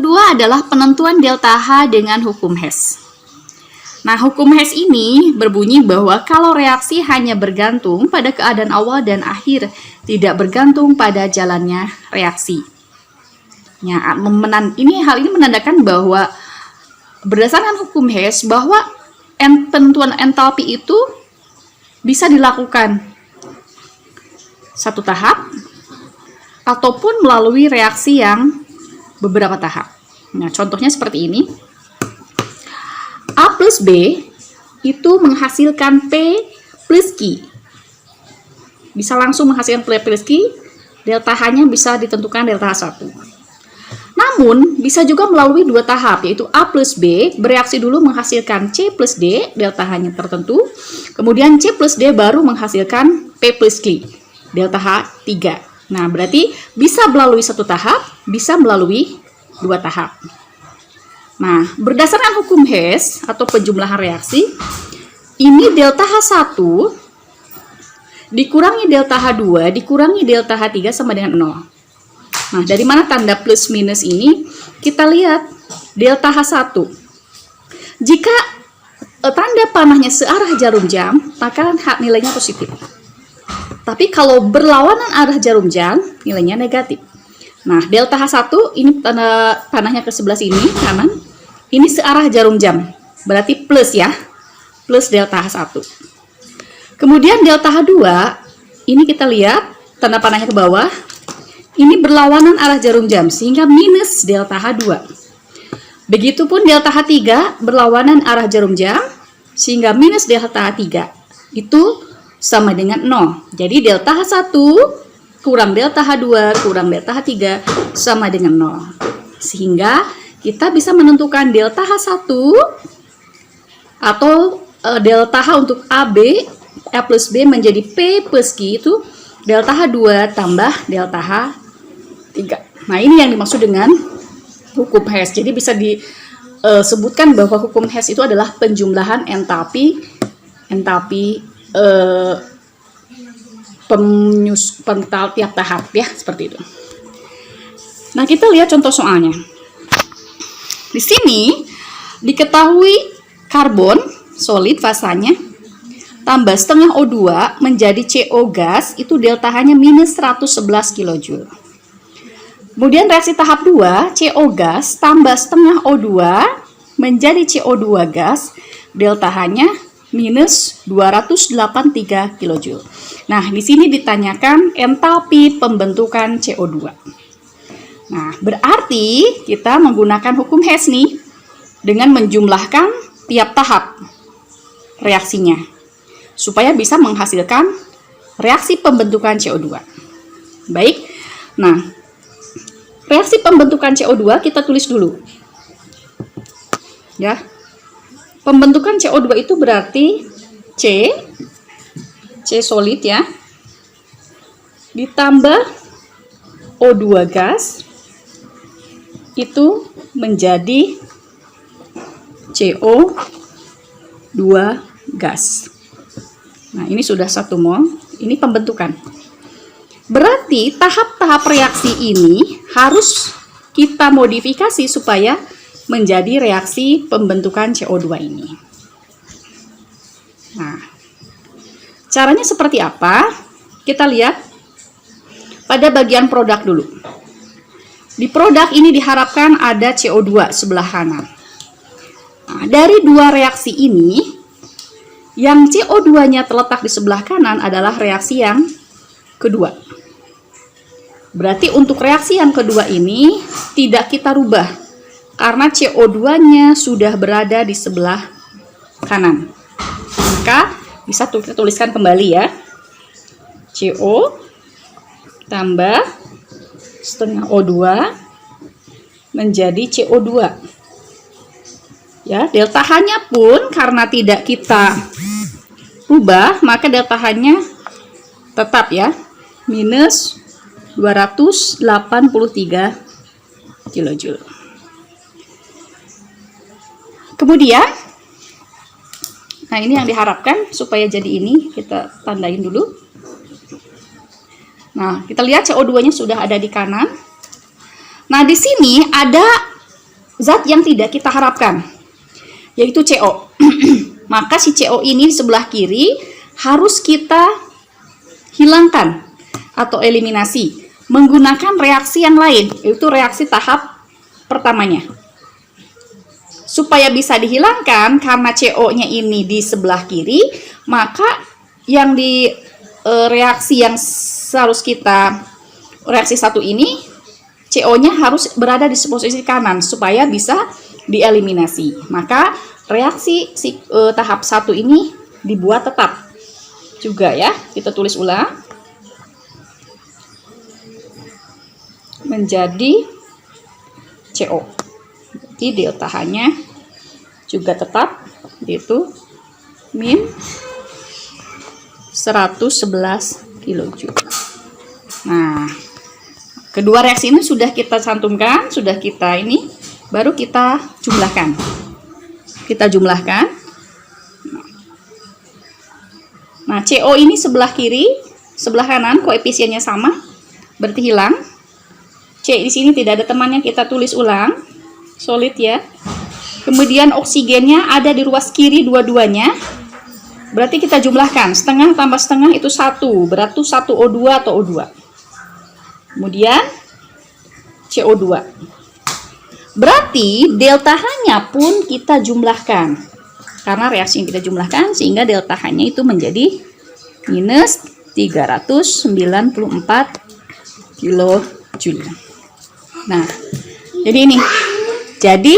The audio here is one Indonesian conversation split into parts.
kedua adalah penentuan delta H dengan hukum Hess. Nah, hukum Hess ini berbunyi bahwa kalau reaksi hanya bergantung pada keadaan awal dan akhir, tidak bergantung pada jalannya reaksi. Ya, hal ini menandakan bahwa berdasarkan hukum Hess bahwa penentuan entalpi itu bisa dilakukan satu tahap ataupun melalui reaksi yang beberapa tahap. Nah, contohnya seperti ini. A plus B itu menghasilkan P plus Q. Bisa langsung menghasilkan P plus Q, delta H-nya bisa ditentukan delta H1. Namun, bisa juga melalui dua tahap, yaitu A plus B bereaksi dulu menghasilkan C plus D, delta H-nya tertentu, kemudian C plus D baru menghasilkan P plus Q, delta H3. Nah, berarti bisa melalui satu tahap, bisa melalui dua tahap. Nah, berdasarkan hukum Hess atau penjumlahan reaksi, ini delta H1 dikurangi delta H2 dikurangi delta H3 sama dengan 0. Nah, dari mana tanda plus minus ini? Kita lihat delta H1. Jika tanda panahnya searah jarum jam, maka nilainya positif. Tapi kalau berlawanan arah jarum jam, nilainya negatif. Nah, delta H1 ini tanda panahnya ke sebelah sini, kanan. Ini searah jarum jam, berarti plus ya, plus delta H1. Kemudian delta H2, ini kita lihat tanda panahnya ke bawah, ini berlawanan arah jarum jam, sehingga minus delta H2. Begitupun delta H3 berlawanan arah jarum jam, sehingga minus delta H3. Itu sama dengan 0. Jadi delta H1 kurang delta H2 kurang delta H3 sama dengan 0. Sehingga kita bisa menentukan delta H1 atau delta H untuk AB, A plus B menjadi P plus Q itu delta H2 tambah delta H3. Nah, ini yang dimaksud dengan hukum Hess. Jadi bisa disebutkan bahwa hukum Hess itu adalah penjumlahan entalpi tiap tahap ya, seperti itu. Nah, kita lihat contoh soalnya. Di sini diketahui karbon solid fasanya tambah setengah O2 menjadi CO gas, itu delta H-nya minus 111 kJ. Kemudian reaksi tahap 2, CO gas tambah setengah O2 menjadi CO2 gas, delta H-nya minus 283 kJ. Nah, di sini ditanyakan entalpi pembentukan CO2. Nah, berarti kita menggunakan hukum Hess nih dengan menjumlahkan tiap tahap reaksinya supaya bisa menghasilkan reaksi pembentukan CO2. Baik. Nah, reaksi pembentukan CO2 kita tulis dulu. Ya. Pembentukan CO2 itu berarti C solid ya, ditambah O2 gas, itu menjadi CO2 gas. Nah, ini sudah 1 mol, ini pembentukan. Berarti tahap-tahap reaksi ini harus kita modifikasi supaya menjadi reaksi pembentukan CO2 ini. Nah, caranya seperti apa? Kita lihat pada bagian produk dulu. Di produk ini diharapkan ada CO2 sebelah kanan. Nah, dari dua reaksi ini, yang CO2-nya terletak di sebelah kanan adalah reaksi yang kedua. Berarti untuk reaksi yang kedua ini tidak kita rubah, karena CO2-nya sudah berada di sebelah kanan. Maka bisa kita tuliskan kembali ya. CO tambah setengah O2 menjadi CO2. Ya, delta H-nya pun karena tidak kita ubah, maka delta H-nya tetap ya, minus 283 kJ. Kemudian, nah ini yang diharapkan supaya jadi ini, kita tandain dulu. Nah, kita lihat CO2-nya sudah ada di kanan. Nah, di sini ada zat yang tidak kita harapkan, yaitu CO. Maka si CO ini di sebelah kiri harus kita hilangkan atau eliminasi menggunakan reaksi yang lain, yaitu reaksi tahap pertamanya. Supaya bisa dihilangkan karena CO-nya ini di sebelah kiri, maka yang di reaksi yang harus kita reaksi satu ini, CO-nya harus berada di posisi kanan supaya bisa dieliminasi. Maka reaksi tahap 1 ini dibuat tetap juga ya. Kita tulis ulang. Menjadi CO. Jadi delta H-nya juga tetap, yaitu min 111 kJ. Nah, kedua reaksi ini sudah kita cantumkan, sudah kita ini, baru kita jumlahkan. Kita jumlahkan. Nah, CO ini sebelah kiri, sebelah kanan koefisiennya sama, berarti hilang. C di sini tidak ada temannya, kita tulis ulang. Solid ya. Kemudian oksigennya ada di ruas kiri dua-duanya. Berarti kita jumlahkan, setengah tambah setengah itu 1, berarti 1 O2 atau O2. Kemudian CO2. Berarti delta H-nya pun kita jumlahkan. Karena reaksi yang kita jumlahkan sehingga delta H-nya itu menjadi minus 394 kJ. Nah, jadi ini. Jadi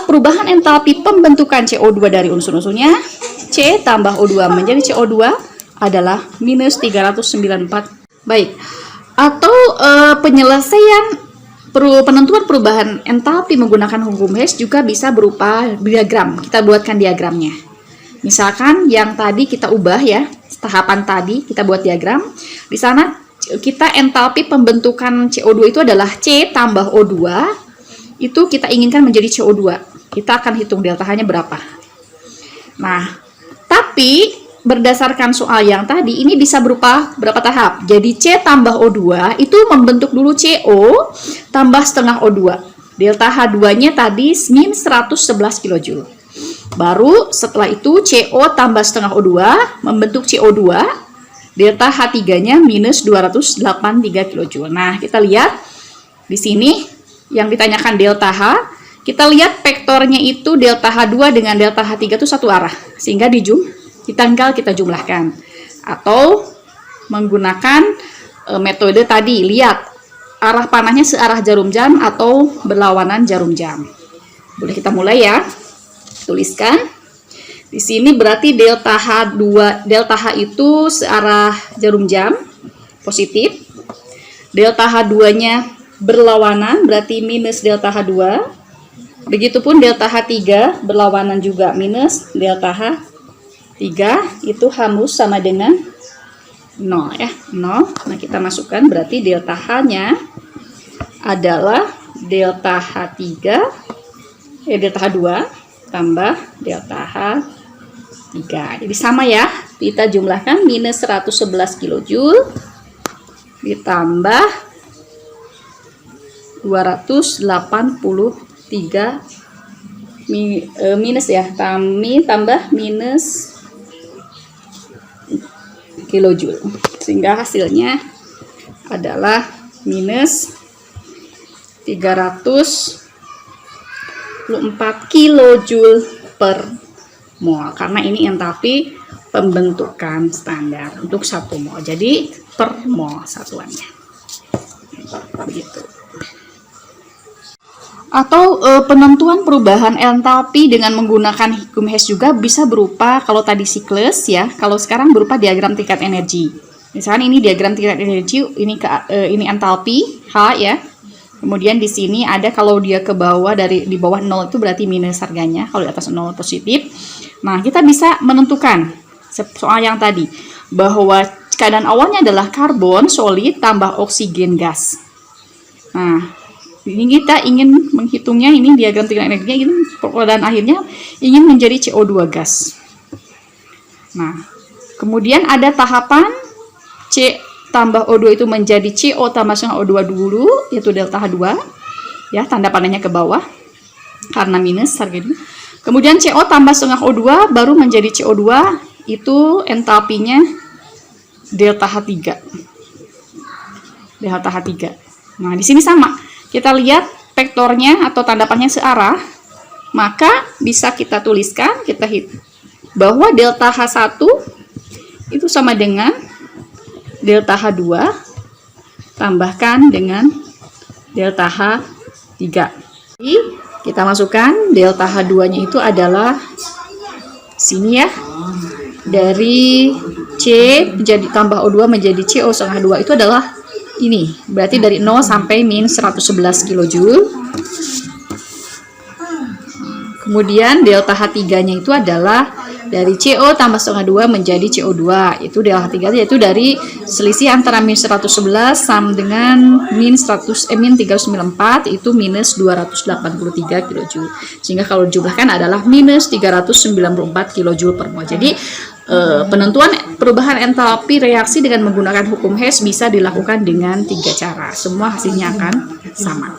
perubahan entalpi pembentukan CO2 dari unsur-unsurnya C tambah O2 menjadi CO2 adalah minus 394. Baik. Atau penyelesaian penentuan perubahan entalpi menggunakan hukum Hess juga bisa berupa diagram. Kita buatkan diagramnya. Misalkan yang tadi kita ubah ya, tahapan tadi kita buat diagram. Di sana kita entalpi pembentukan CO2 itu adalah C tambah O2. Itu kita inginkan menjadi CO2. Kita akan hitung delta H-nya berapa. Nah, tapi berdasarkan soal yang tadi, ini bisa berupa berapa tahap. Jadi C tambah O2 itu membentuk dulu CO tambah setengah O2. Delta H2-nya tadi min 111 kJ. Baru setelah itu CO tambah setengah O2 membentuk CO2. Delta H3-nya minus 283 kJ. Nah, kita lihat di sini yang ditanyakan delta H. Kita lihat vektornya itu delta H2 dengan delta H3 itu satu arah. Sehingga tinggal kita jumlahkan. Atau menggunakan metode tadi. Lihat, arah panahnya searah jarum jam atau berlawanan jarum jam. Boleh kita mulai ya. Tuliskan. Di sini berarti delta H itu searah jarum jam. Positif. Delta H2-nya berlawanan, berarti minus delta H2. Begitupun delta H3 berlawanan juga, minus delta H3. Itu harus sama dengan 0 ya, 0. Nah, kita masukkan berarti delta H-nya adalah delta H3 delta H2 tambah delta H3. Jadi sama ya, kita jumlahkan minus 111 kJ ditambah 283 minus ya, tambah minus kilojoule, sehingga hasilnya adalah minus 304 kilojoule per mol, karena ini entalpi pembentukan standar untuk 1 mol, jadi per mol satuannya begitu. Atau penentuan perubahan entalpi dengan menggunakan hukum Hess juga bisa berupa, kalau tadi siklus ya, kalau sekarang berupa diagram tingkat energi. Misalkan ini diagram tingkat energi, ini entalpi H ya. Kemudian di sini ada kalau dia ke bawah, di bawah 0 itu berarti minus harganya, kalau di atas 0 positif. Nah, kita bisa menentukan soal yang tadi bahwa keadaan awalnya adalah karbon solid tambah oksigen gas. Nah, ini kita ingin menghitungnya, ini diagram tingkat energinya, ini dan akhirnya ingin menjadi CO2 gas. Nah, kemudian ada tahapan C tambah O2 itu menjadi CO tambah setengah O2 dulu, yaitu delta H2. Ya, tanda panahnya ke bawah. karena minus harga ini. Kemudian CO tambah setengah O2 baru menjadi CO2, itu entalpinya delta H3. Delta H3. Nah, di sini sama. Kita lihat vektornya atau tanda panahnya searah, maka bisa kita tuliskan, kita hitung bahwa delta H1 itu sama dengan delta H2 tambahkan dengan delta H3. Jadi, kita masukkan delta H2-nya itu adalah sini ya. Dari C menjadi tambah O2 menjadi CO setengah 2 itu adalah ini. Berarti dari 0 sampai min 111 kJ. Kemudian delta H3-nya itu adalah dari CO tambah setengah 2 menjadi CO2. Itu delta H3 yaitu dari selisih antara min 111 sama dengan min 394 itu minus 283 kJ. Sehingga kalau dijumlahkan adalah minus 394 kJ per mol. Jadi penentuan perubahan entalpi reaksi dengan menggunakan hukum Hess bisa dilakukan dengan 3 cara. Semua hasilnya akan sama.